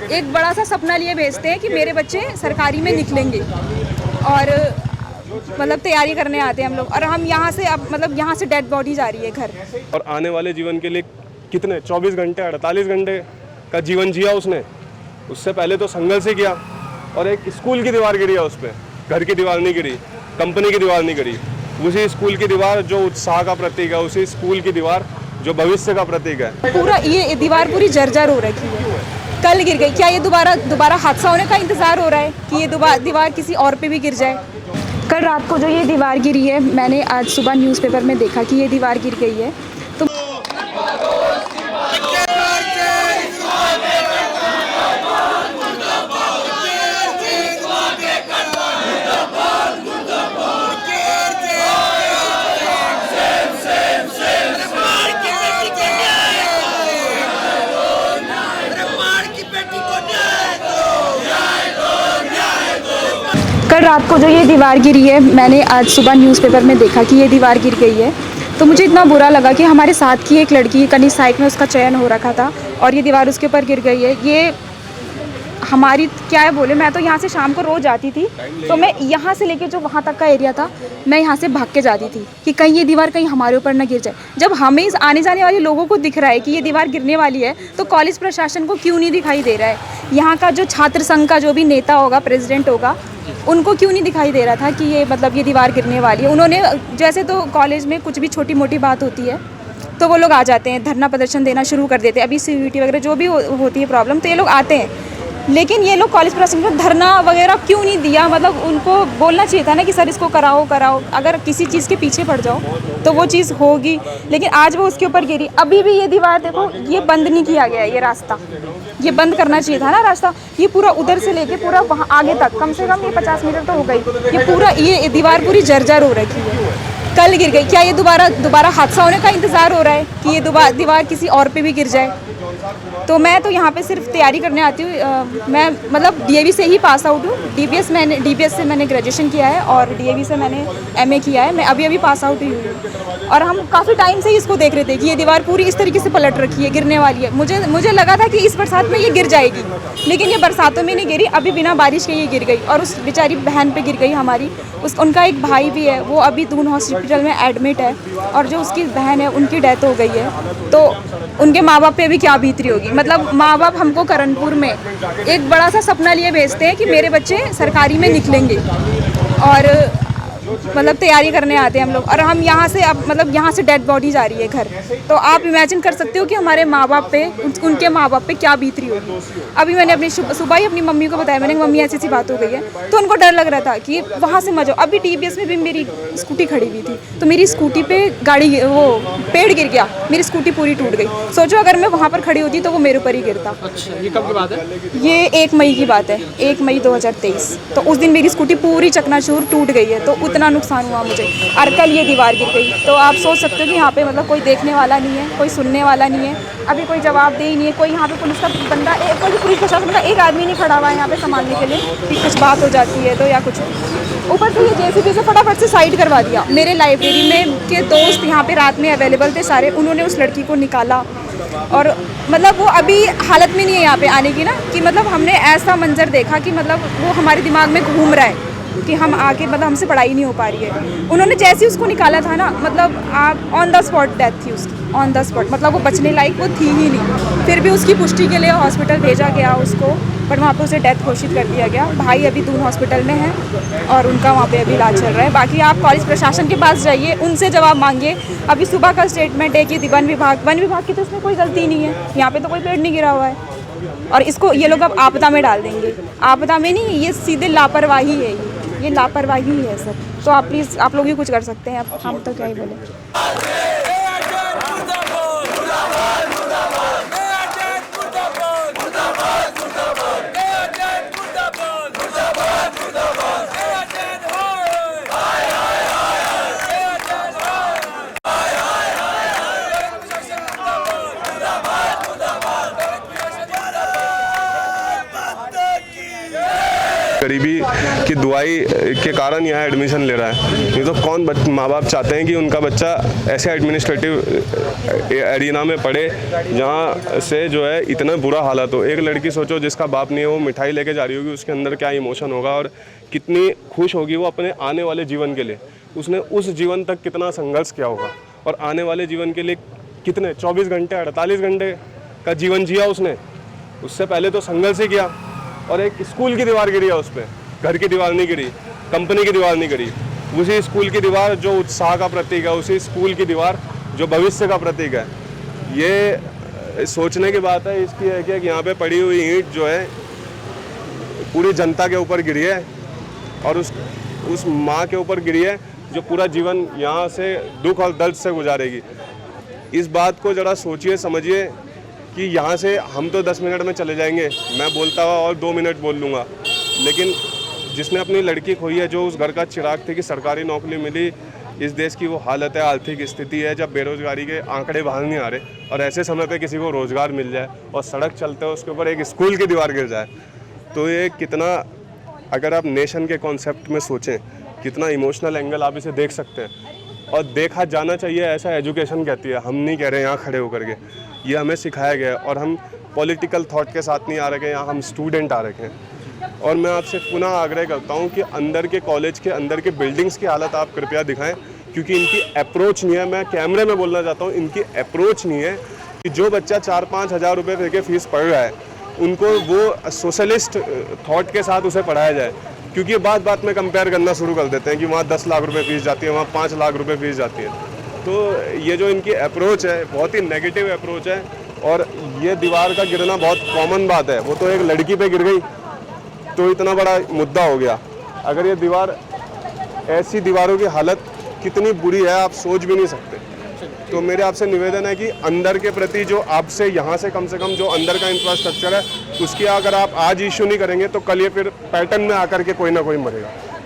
एक बड़ा सा सपना लिए भेजते हैं कि मेरे बच्चे सरकारी में निकलेंगे और मतलब तैयारी करने आते हैं हम लोग, और हम यहाँ से अब मतलब यहाँ से डेड बॉडी जा रही है घर। और आने वाले जीवन के लिए कितने 24 घंटे 48 घंटे का जीवन जिया उसने। उससे पहले तो संघर्ष ही किया, और एक स्कूल की दीवार गिरी है उस पर, घर की दीवार नहीं गिरी, कंपनी की दीवार नहीं गिरी। उसी स्कूल की दीवार जो उत्साह का प्रतीक है, उसी स्कूल की दीवार जो भविष्य का प्रतीक है। पूरा ये दीवार पूरी जर्जर हो रखी है, कल गिर गई। क्या ये दोबारा हादसा होने का इंतज़ार हो रहा है कि ये दीवार किसी और पे भी गिर जाए? कल रात को जो ये दीवार गिरी है, मैंने आज सुबह न्यूज़पेपर में देखा कि ये दीवार गिर गई है। तो कल रात को जो ये दीवार गिरी है, मैंने आज सुबह न्यूज़पेपर में देखा कि ये दीवार गिर गई है। तो मुझे इतना बुरा लगा कि हमारे साथ की एक लड़की कनिष्ठ में उसका चयन हो रखा था और ये दीवार उसके ऊपर गिर गई है। ये हमारी क्या है बोले, मैं तो यहाँ से शाम को रोज़ आती थी, तो मैं यहाँ से लेके जो वहाँ तक का एरिया था, मैं यहाँ से भाग के जाती थी कि कहीं ये दीवार कहीं हमारे ऊपर ना गिर जाए। जब हमें इस आने जाने वाले लोगों को दिख रहा है कि ये दीवार गिरने वाली है, तो कॉलेज प्रशासन को क्यों नहीं दिखाई दे रहा है? यहाँ का जो छात्र संघ का जो भी नेता होगा, प्रेसिडेंट होगा, उनको क्यों नहीं दिखाई दे रहा था कि ये मतलब ये दीवार गिरने वाली है? उन्होंने जैसे तो कॉलेज में कुछ भी छोटी मोटी बात होती है तो वो लोग आ जाते हैं, धरना प्रदर्शन देना शुरू कर देते हैं। अभी CVT वगैरह जो भी होती है प्रॉब्लम, तो ये लोग आते हैं। लेकिन ये लोग कॉलेज प्रशासन को धरना वगैरह क्यों नहीं दिया? मतलब उनको बोलना चाहिए था ना कि सर इसको कराओ। अगर किसी चीज़ के पीछे पड़ जाओ तो वो चीज़ होगी। लेकिन आज वो उसके ऊपर गिरी। अभी भी ये दीवार देखो, ये बंद नहीं किया गया है। ये रास्ता ये बंद करना चाहिए था ना रास्ता। ये पूरा उधर से लेके पूरा वहाँ आगे तक, कम से कम ये 50 मीटर तो हो गई। ये पूरा ये दीवार पूरी जर्जर हो रखी है, कल गिर गई। क्या ये दोबारा हादसा होने का इंतज़ार हो रहा है कि ये दीवार किसी और पे भी गिर जाए? तो मैं तो यहाँ पे सिर्फ तैयारी करने आती हूँ। मैं मतलब DAV से ही पास आउट हूँ। DBS से मैंने ग्रेजुएशन किया है और DAV से मैंने MA किया है। मैं अभी पास आउट ही हुई, और हम काफ़ी टाइम से ही इसको देख रहे थे कि ये दीवार पूरी इस तरीके से पलट रखी है, गिरने वाली है। मुझे लगा था कि इस बरसात में ये गिर जाएगी, लेकिन ये बरसातों में नहीं गिरी। अभी बिना बारिश के ये गिर गई, और उस बेचारी बहन पे गिर गई हमारी। उनका एक भाई भी है, वो अभी दून हॉस्पिटल में एडमिट है, और जो उसकी बहन है उनकी डेथ हो गई है। तो उनके माँ बाप पे भी क्या बीत रही होगी। मतलब माँ बाप हमको करणपुर में एक बड़ा सा सपना लिए भेजते हैं कि मेरे बच्चे सरकारी में निकलेंगे, और मतलब तैयारी करने आते हैं हम लोग, और हम यहाँ से अब मतलब यहाँ से डेड बॉडी जा रही है घर। तो आप इमेजिन कर सकते हो कि हमारे माँ बाप पे, उनके माँ बाप पे क्या बीत रही होगी। अभी मैंने अपनी सुबह ही अपनी मम्मी को बताया, मैंने मम्मी ऐसी बात हो गई है, तो उनको डर लग रहा था कि वहाँ से मजा। अभी TBS में भी मेरी स्कूटी खड़ी हुई थी, तो मेरी स्कूटी पे पेड़ गिर गया, मेरी स्कूटी पूरी टूट गई। सोचो अगर मैं वहाँ पर खड़ी होती तो वो मेरे ऊपर ही गिरता। अच्छा, ये कब की बात है? ये 1 मई की बात है, 1 मई 2023। तो उस दिन मेरी स्कूटी पूरी चकनाचूर टूट गई है, तो उतना नुकसान हुआ मुझे। और कल ये दीवार गिर गई। तो आप सोच सकते हो कि यहाँ पे मतलब कोई देखने वाला नहीं है, कोई सुनने वाला नहीं है, अभी कोई जवाबदेही नहीं है, कोई यहाँ पे पुलिस का बंदा, कोई पुलिस प्रशासन का एक आदमी नहीं खड़ा हुआ है यहाँ पे संभालने के लिए कि कुछ बात हो जाती है तो, या कुछ। ऊपर से ये JCB से फटाफट से साइड करवा दिया। मेरे लाइब्रेरी में के दोस्त यहाँ पे रात में अवेलेबल थे सारे, उन्होंने उस लड़की को निकाला, और मतलब वो अभी हालत में नहीं है यहाँ पे आने की ना, कि मतलब हमने ऐसा मंजर देखा कि मतलब वो हमारे दिमाग में घूम रहा है कि हम आके मतलब हमसे पढ़ाई नहीं हो पा रही है। उन्होंने जैसे ही उसको निकाला था ना, मतलब आप ऑन द स्पॉट डेथ थी उसकी, ऑन द स्पॉट। मतलब वो बचने लायक वो थी ही नहीं। फिर भी उसकी पुष्टि के लिए हॉस्पिटल भेजा गया उसको, पर वहाँ पे उसे डेथ घोषित कर दिया गया। भाई अभी दून हॉस्पिटल में है और उनका वहाँ पे अभी इलाज चल रहा है। बाकी आप कॉलेज प्रशासन के पास जाइए, उनसे जवाब मांगिए। अभी सुबह का स्टेटमेंट है कि वन विभाग की तो इसमें कोई गलती नहीं है, यहाँ पे तो कोई पेड़ नहीं गिरा हुआ है, और इसको ये लोग अब आपदा में डाल देंगे। आपदा में नहीं, ये सीधे लापरवाही है, ये लापरवाही है सर। तो आप प्लीज़, आप लोग ही कुछ कर सकते हैं। अब हम तो क्या ही बोले। गरीबी की दुआई के कारण यहाँ एडमिशन ले रहा है। नहीं तो कौन माँ बाप चाहते हैं कि उनका बच्चा ऐसे एडमिनिस्ट्रेटिव एरिना में पढ़े जहाँ से जो है इतना बुरा हालत हो। एक लड़की सोचो जिसका बाप नहीं है, वो मिठाई लेके जा रही होगी, उसके अंदर क्या इमोशन होगा और कितनी खुश होगी वो अपने आने वाले जीवन के लिए। उसने उस जीवन तक कितना संघर्ष किया होगा और आने वाले जीवन के लिए कितने 24 घंटे 48 घंटे का जीवन जिया उसने। उससे पहले तो संघर्ष ही किया और एक स्कूल की दीवार गिरी है उस पर, घर की दीवार नहीं गिरी, कंपनी की दीवार नहीं गिरी। उसी स्कूल की दीवार जो उत्साह का प्रतीक है, उसी स्कूल की दीवार जो भविष्य का प्रतीक है। ये सोचने की बात है इसकी है कि यहाँ पे पड़ी हुई ईंट जो है पूरी जनता के ऊपर गिरी है और उस माँ के ऊपर गिरी है जो पूरा जीवन यहाँ से दुख और दर्द से गुजारेगी। इस बात को ज़रा सोचिए, समझिए कि यहाँ से हम तो 10 मिनट में चले जाएंगे, मैं बोलता हुआ और 2 मिनट बोल लूँगा, लेकिन जिसने अपनी लड़की खोई है, जो उस घर का चिराग थे कि सरकारी नौकरी मिली, इस देश की वो हालत है, आर्थिक स्थिति है जब बेरोजगारी के आंकड़े बाहर नहीं आ रहे और ऐसे समय पे किसी को रोज़गार मिल जाए और सड़क चलते हो उसके ऊपर एक स्कूल की दीवार गिर जाए, तो ये कितना, अगर आप नेशन के कॉन्सेप्ट में सोचें, कितना इमोशनल एंगल आप इसे देख सकते हैं। और देखा जाना चाहिए, ऐसा एजुकेशन कहती है। हम नहीं कह रहे यहाँ खड़े होकर के, ये हमें सिखाया गया है और हम पॉलिटिकल थॉट के साथ नहीं आ रखे हैं, यहाँ हम स्टूडेंट आ रखे हैं। और मैं आपसे पुनः आग्रह करता हूँ कि अंदर के कॉलेज के अंदर के बिल्डिंग्स की हालत आप कृपया दिखाएं, क्योंकि इनकी अप्रोच नहीं है। मैं कैमरे में बोलना चाहता हूँ, इनकी अप्रोच नहीं है कि जो बच्चा 4-5 हज़ार रुपये दे के फीस पढ़ रहा है उनको वो सोशलिस्ट थॉट के साथ उसे पढ़ाया जाए, क्योंकि बात बात में कंपेयर करना शुरू कर देते हैं कि वहाँ 10 लाख रुपए फीस जाती है, वहाँ 5 लाख रुपए फीस जाती है। तो ये जो इनकी अप्रोच है बहुत ही नेगेटिव अप्रोच है और ये दीवार का गिरना बहुत कॉमन बात है। वो तो एक लड़की पे गिर गई तो इतना बड़ा मुद्दा हो गया। अगर ये दीवार, ऐसी दीवारों की हालत कितनी बुरी है आप सोच भी नहीं सकते। तो मेरे आपसे निवेदन है कि अंदर के प्रति जो आपसे यहाँ से कम जो अंदर का इंफ्रास्ट्रक्चर है उसकी अगर आप आज इशू नहीं करेंगे तो कल ये फिर पैटर्न में आकर के कोई ना कोई मरेगा।